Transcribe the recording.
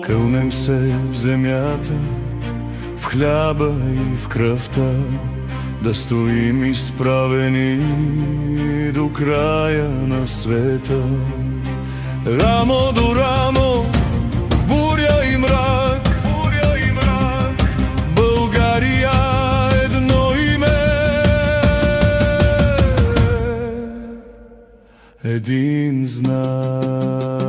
Кълнем се в земята, в хляба и в кръвта, да стоим изправени до края на света. Рамо до рамо, в буря и мрак, България едно име, един знак.